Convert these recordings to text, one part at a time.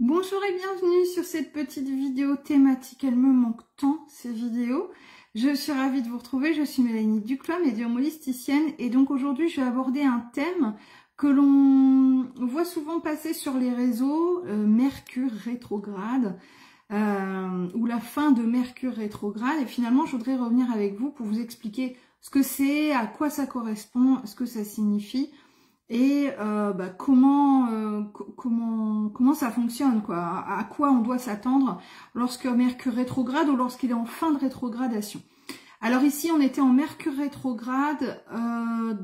Bonjour et bienvenue sur cette petite vidéo thématique. Elle me manque tant, ces vidéos. Je suis ravie de vous retrouver. Je suis Mélanie Duclos, médium holisticienne. Et donc aujourd'hui, je vais aborder un thème que l'on voit souvent passer sur les réseaux, Mercure rétrograde, ou la fin de Mercure rétrograde. Et finalement, je voudrais revenir avec vous pour vous expliquer ce que c'est, à quoi ça correspond, ce que ça signifie. Et comment ça fonctionne, quoi, à quoi on doit s'attendre lorsque Mercure rétrograde ou lorsqu'il est en fin de rétrogradation. Alors ici, on était en Mercure rétrograde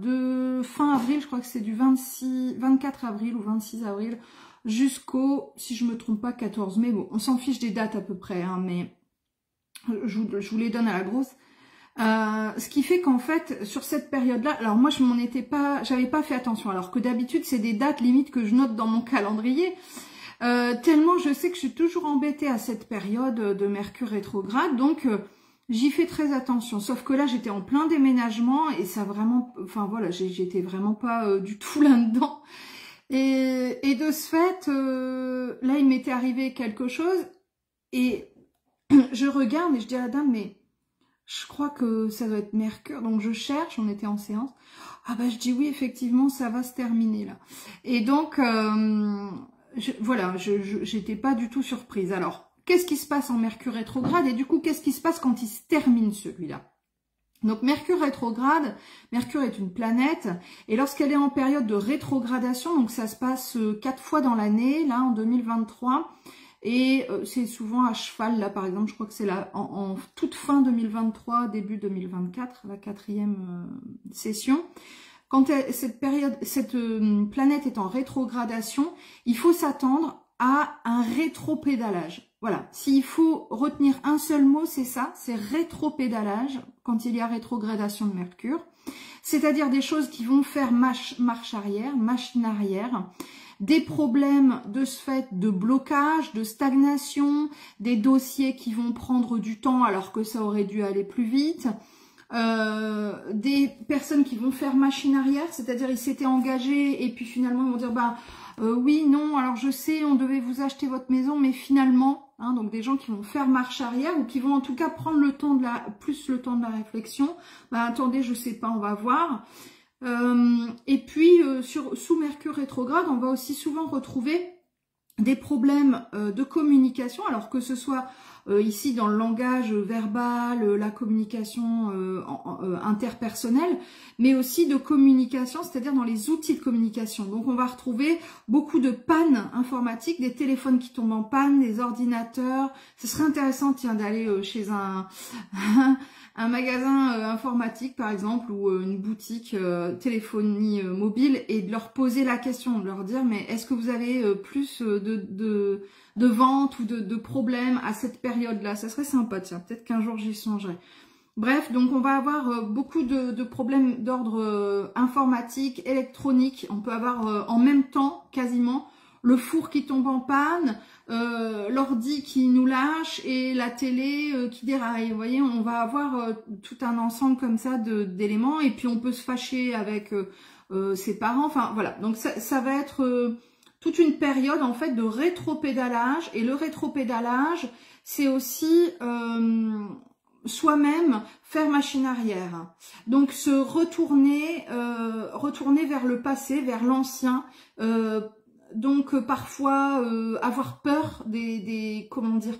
de fin avril, je crois que c'est du 24 avril ou 26 avril jusqu'au, si je me trompe pas, 14 mai. Bon, on s'en fiche des dates à peu près, hein, mais je vous les donne à la grosse. Ce qui fait qu'en fait, sur cette période-là, alors moi j'avais pas fait attention, alors que d'habitude c'est des dates limite que je note dans mon calendrier, tellement je sais que je suis toujours embêtée à cette période de Mercure rétrograde, donc j'y fais très attention. Sauf que là j'étais en plein déménagement et ça vraiment, enfin voilà, j'étais vraiment pas du tout là-dedans. Et de ce fait, là il m'était arrivé quelque chose et je regarde et je dis à la dame, mais je crois que ça doit être Mercure, donc je cherche, on était en séance. Ah bah je dis oui, effectivement, ça va se terminer là. Et donc, voilà, j'étais pas du tout surprise. Alors, qu'est-ce qui se passe en Mercure rétrograde et du coup, qu'est-ce qui se passe quand il se termine celui-là? Donc Mercure rétrograde, Mercure est une planète et lorsqu'elle est en période de rétrogradation, donc ça se passe 4 fois dans l'année, là en 2023, et c'est souvent à cheval, là par exemple, je crois que c'est là en toute fin 2023, début 2024, la 4e session. Quand cette planète est en rétrogradation, il faut s'attendre à un rétropédalage. Voilà, s'il faut retenir un seul mot, c'est ça, c'est rétropédalage, quand il y a rétrogradation de Mercure. C'est-à-dire des choses qui vont faire marche arrière, machine arrière, des problèmes de ce fait de blocage, de stagnation, des dossiers qui vont prendre du temps alors que ça aurait dû aller plus vite, des personnes qui vont faire machine arrière, c'est-à-dire ils s'étaient engagés et puis finalement ils vont dire oui, non, alors je sais, on devait vous acheter votre maison, mais finalement, hein, donc des gens qui vont faire marche arrière ou qui vont en tout cas prendre le temps plus le temps de la réflexion. Attendez, je sais pas, on va voir. Et puis sous Mercure rétrograde, on va aussi souvent retrouver des problèmes de communication, alors que ce soit ici dans le langage verbal, la communication interpersonnelle, mais aussi de communication, c'est-à-dire dans les outils de communication. Donc on va retrouver beaucoup de pannes informatiques, des téléphones qui tombent en panne, des ordinateurs. Ce serait intéressant, tiens, d'aller chez un magasin informatique par exemple ou une boutique téléphonie mobile et de leur poser la question, de leur dire mais est-ce que vous avez plus de ventes ou de problèmes à cette période-là? Ça serait sympa, tiens, peut-être qu'un jour j'y songerai. Bref, donc on va avoir beaucoup de problèmes d'ordre informatique, électronique. On peut avoir en même temps quasiment le four qui tombe en panne, l'ordi qui nous lâche et la télé qui déraille. Vous voyez, on va avoir tout un ensemble comme ça d'éléments et puis on peut se fâcher avec ses parents. Enfin voilà, donc ça va être toute une période en fait de rétropédalage. Et le rétropédalage, c'est aussi soi-même faire machine arrière. Donc se retourner vers le passé, vers l'ancien. Donc parfois avoir peur comment dire,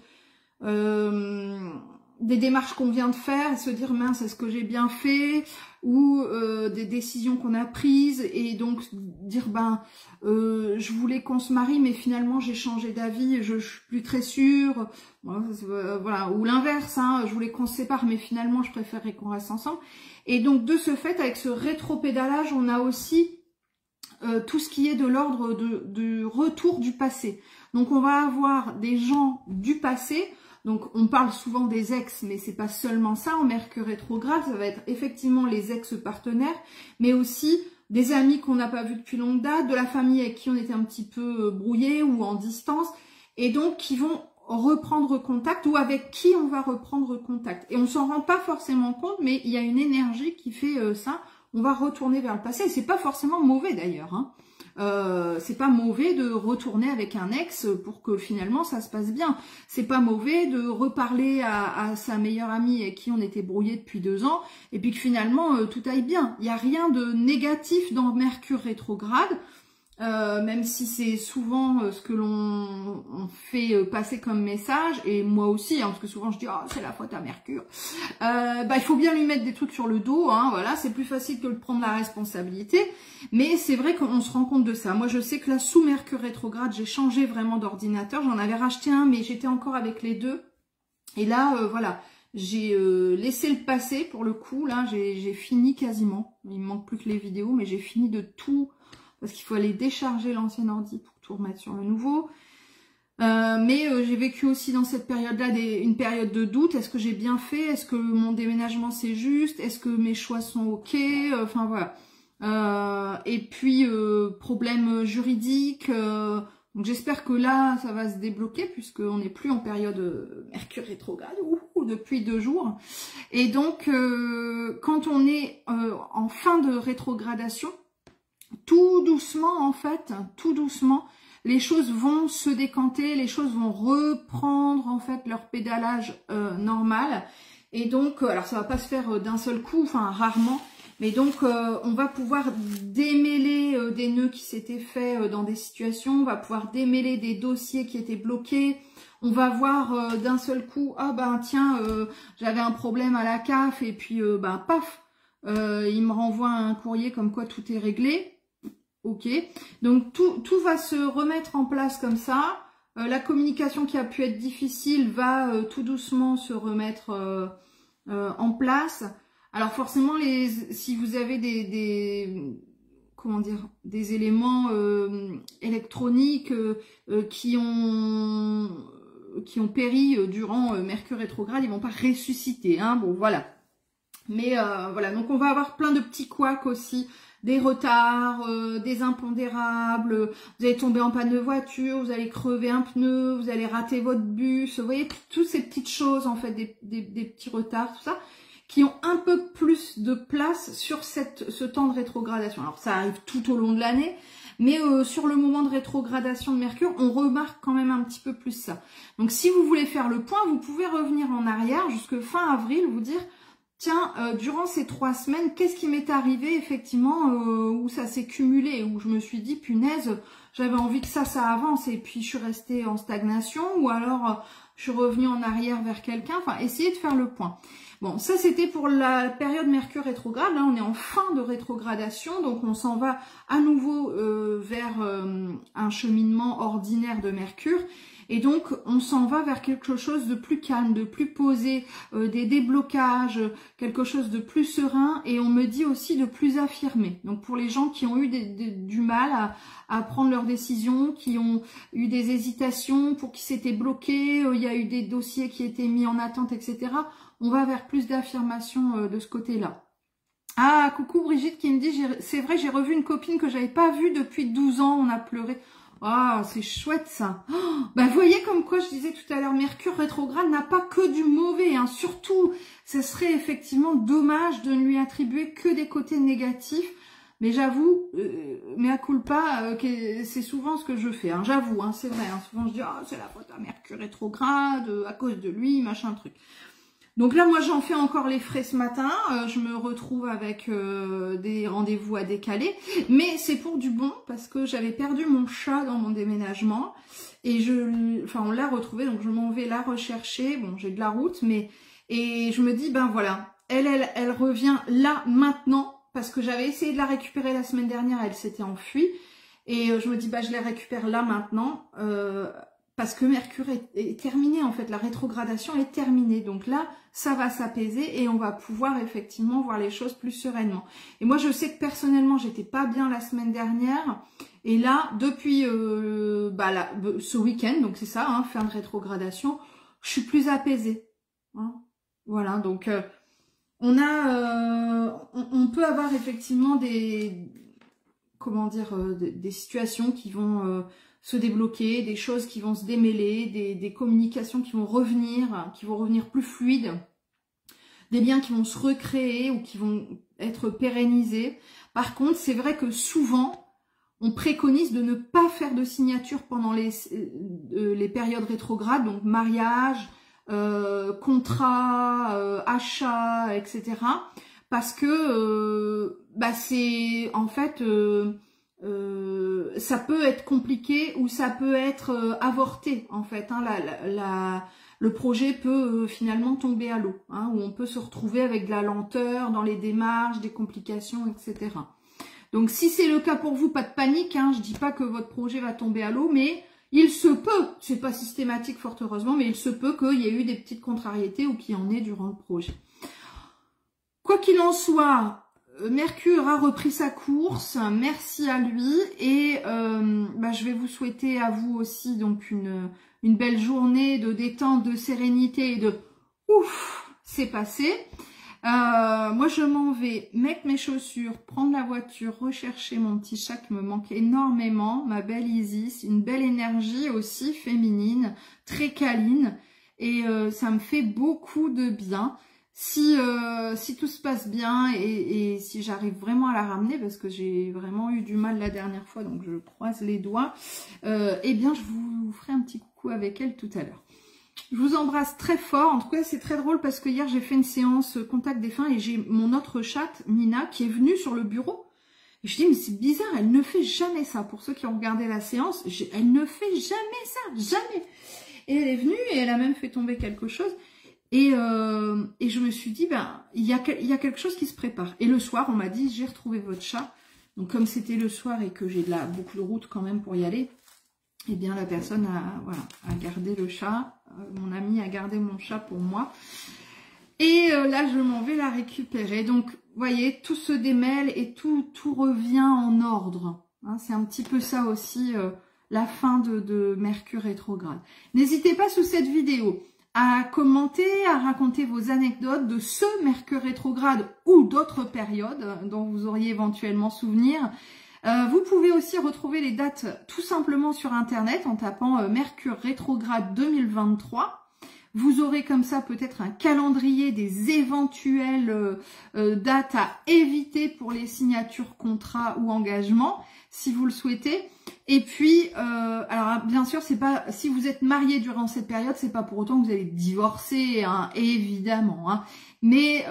des démarches qu'on vient de faire et se dire mince, est-ce que j'ai bien fait, ou des décisions qu'on a prises et donc dire je voulais qu'on se marie mais finalement j'ai changé d'avis, je suis plus très sûre, voilà, ou l'inverse, hein, je voulais qu'on se sépare mais finalement je préférerais qu'on reste ensemble. Et donc de ce fait, avec ce rétropédalage, on a aussi tout ce qui est de l'ordre du retour du passé. Donc on va avoir des gens du passé, donc on parle souvent des ex, mais c'est pas seulement ça en Mercure rétrograde, ça va être effectivement les ex-partenaires, mais aussi des amis qu'on n'a pas vus depuis longue date, de la famille avec qui on était un petit peu brouillé ou en distance, et donc qui vont reprendre contact ou avec qui on va reprendre contact. Et on s'en rend pas forcément compte, mais il y a une énergie qui fait ça. On va retourner vers le passé, et c'est pas forcément mauvais d'ailleurs, hein. c'est pas mauvais de retourner avec un ex pour que finalement ça se passe bien. C'est pas mauvais de reparler à sa meilleure amie avec qui on était brouillé depuis 2 ans et puis que finalement tout aille bien. Il n'y a rien de négatif dans Mercure rétrograde. Même si c'est souvent ce que l'on fait passer comme message, et moi aussi, hein, parce que souvent je dis oh, c'est la faute à Mercure, il faut bien lui mettre des trucs sur le dos, hein, voilà, c'est plus facile que de prendre la responsabilité, mais c'est vrai qu'on se rend compte de ça. Moi je sais que là sous Mercure rétrograde, j'ai changé vraiment d'ordinateur, j'en avais racheté un, mais j'étais encore avec les deux, et là voilà, j'ai laissé le passé pour le coup, là j'ai fini quasiment, il me manque plus que les vidéos, mais j'ai fini de tout. Parce qu'il faut aller décharger l'ancien ordi pour tout remettre sur le nouveau. Mais j'ai vécu aussi dans cette période-là une période de doute. Est-ce que j'ai bien fait? Est-ce que mon déménagement c'est juste? Est-ce que mes choix sont ok? Enfin voilà. Et puis problème juridique. Donc j'espère que là ça va se débloquer puisqu'on n'est plus en période Mercure rétrograde depuis 2 jours. Et donc quand on est en fin de rétrogradation, tout doucement en fait, tout doucement, les choses vont se décanter, les choses vont reprendre en fait leur pédalage normal. Et donc, alors ça va pas se faire d'un seul coup, enfin rarement, mais donc on va pouvoir démêler des nœuds qui s'étaient faits dans des situations, on va pouvoir démêler des dossiers qui étaient bloqués, on va voir d'un seul coup, ah ben tiens, j'avais un problème à la CAF et puis paf, il me renvoie un courrier comme quoi tout est réglé. Ok, donc tout va se remettre en place comme ça. La communication qui a pu être difficile va tout doucement se remettre en place. Alors forcément, si vous avez comment dire, des éléments électroniques qui ont péri durant Mercure rétrograde, ils vont pas ressusciter. Hein, bon voilà. Mais voilà, donc on va avoir plein de petits couacs aussi. Des retards, des impondérables, vous allez tomber en panne de voiture, vous allez crever un pneu, vous allez rater votre bus, vous voyez, toutes ces petites choses en fait, des petits retards, tout ça, qui ont un peu plus de place sur ce temps de rétrogradation. Alors ça arrive tout au long de l'année, mais sur le moment de rétrogradation de Mercure, on remarque quand même un petit peu plus ça. Donc si vous voulez faire le point, vous pouvez revenir en arrière jusque fin avril, vous dire... Tiens, durant ces 3 semaines, qu'est-ce qui m'est arrivé effectivement où ça s'est cumulé, où je me suis dit, punaise, j'avais envie que ça avance et puis je suis restée en stagnation ou alors je suis revenue en arrière vers quelqu'un. Enfin, essayez de faire le point. Bon, ça c'était pour la période Mercure rétrograde. Là, on est en fin de rétrogradation, donc on s'en va à nouveau vers un cheminement ordinaire de Mercure. Et donc, on s'en va vers quelque chose de plus calme, de plus posé, des déblocages, quelque chose de plus serein, et on me dit aussi de plus affirmé. Donc, pour les gens qui ont eu du mal à prendre leurs décisions, qui ont eu des hésitations, pour qui c'était bloqué, il y a eu des dossiers qui étaient mis en attente, etc., on va vers plus d'affirmation de ce côté-là. Ah, coucou Brigitte qui me dit, c'est vrai, j'ai revu une copine que j'avais pas vue depuis 12 ans, on a pleuré. Ah, c'est chouette ça. Oh, vous voyez comme quoi je disais tout à l'heure, Mercure rétrograde n'a pas que du mauvais. Hein. Surtout, ce serait effectivement dommage de ne lui attribuer que des côtés négatifs. Mais j'avoue, mea culpa, c'est souvent ce que je fais. Hein. J'avoue, hein, c'est vrai. Hein. Souvent je dis, oh, c'est la faute à Mercure rétrograde, à cause de lui, machin truc. Donc là, moi, j'en fais encore les frais ce matin. Je me retrouve avec des rendez-vous à décaler. Mais c'est pour du bon, parce que j'avais perdu mon chat dans mon déménagement. Et on l'a retrouvé, donc je m'en vais la rechercher. Bon, j'ai de la route, mais... Et je me dis, ben voilà, elle revient là, maintenant. Parce que j'avais essayé de la récupérer la semaine dernière, elle s'était enfuie. Et je me dis, bah je la récupère là, maintenant. Parce que Mercure est terminé, en fait, la rétrogradation est terminée. Donc là, ça va s'apaiser et on va pouvoir effectivement voir les choses plus sereinement. Et moi, je sais que personnellement, j'étais pas bien la semaine dernière. Et là, depuis ce week-end, donc c'est ça, hein, fin de rétrogradation, je suis plus apaisée. Hein. Voilà, donc on peut avoir effectivement des situations qui vont... se débloquer, des choses qui vont se démêler, des communications qui vont revenir plus fluides, des liens qui vont se recréer ou qui vont être pérennisés. Par contre, c'est vrai que souvent, on préconise de ne pas faire de signature pendant les périodes rétrogrades, donc mariage, contrat, achat, etc. Parce que c'est en fait ça peut être compliqué ou ça peut être avorté en fait. Hein, le projet peut finalement tomber à l'eau, hein, où on peut se retrouver avec de la lenteur dans les démarches, des complications, etc. Donc si c'est le cas pour vous, pas de panique, hein, je dis pas que votre projet va tomber à l'eau, mais il se peut, c'est pas systématique fort heureusement, mais il se peut qu'il y ait eu des petites contrariétés ou qu'il y en ait durant le projet. Quoi qu'il en soit, Mercure a repris sa course, merci à lui, et je vais vous souhaiter à vous aussi donc une belle journée de détente, de sérénité et de ouf, c'est passé. Moi je m'en vais mettre mes chaussures, prendre la voiture, rechercher mon petit chat qui me manque énormément, ma belle Isis, une belle énergie aussi féminine, très câline, et ça me fait beaucoup de bien. Si tout se passe bien et si j'arrive vraiment à la ramener, parce que j'ai vraiment eu du mal la dernière fois, donc je croise les doigts, eh bien je vous ferai un petit coucou avec elle tout à l'heure. Je vous embrasse très fort. En tout cas, c'est très drôle parce que hier, j'ai fait une séance contact défunt et j'ai mon autre chatte, Nina, qui est venue sur le bureau. Et je dis, mais c'est bizarre, elle ne fait jamais ça. Pour ceux qui ont regardé la séance, elle ne fait jamais ça, jamais. Et elle est venue et elle a même fait tomber quelque chose. Et je me suis dit, il y a quelque chose qui se prépare. Et le soir, on m'a dit, j'ai retrouvé votre chat. Donc, comme c'était le soir et que j'ai beaucoup de route quand même pour y aller, eh bien, la personne a gardé le chat. Mon ami a gardé mon chat pour moi. Et là, je m'en vais la récupérer. Donc, vous voyez, tout se démêle et tout revient en ordre. Hein, c'est un petit peu ça aussi, la fin de Mercure rétrograde. N'hésitez pas sous cette vidéo à commenter, à raconter vos anecdotes de ce Mercure rétrograde ou d'autres périodes dont vous auriez éventuellement souvenir. Vous pouvez aussi retrouver les dates tout simplement sur internet en tapant Mercure rétrograde 2023. Vous aurez comme ça peut-être un calendrier des éventuelles dates à éviter pour les signatures, contrats ou engagements, si vous le souhaitez. Et puis, alors bien sûr, c'est pas si vous êtes marié durant cette période, c'est pas pour autant que vous allez divorcer, hein, évidemment. Hein. Mais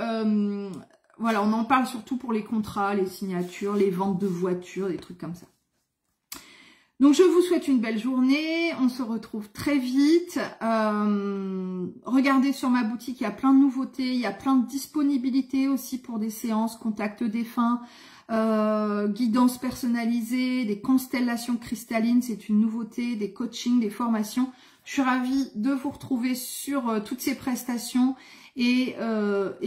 voilà, on en parle surtout pour les contrats, les signatures, les ventes de voitures, des trucs comme ça. Donc, je vous souhaite une belle journée. On se retrouve très vite. Regardez sur ma boutique, il y a plein de nouveautés. Il y a plein de disponibilités aussi pour des séances, contact défunt, guidance personnalisée, des constellations cristallines. C'est une nouveauté, des coachings, des formations. Je suis ravie de vous retrouver sur toutes ces prestations. Et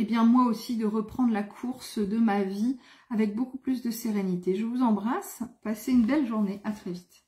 bien moi aussi de reprendre la course de ma vie avec beaucoup plus de sérénité. Je vous embrasse, passez une belle journée, à très vite.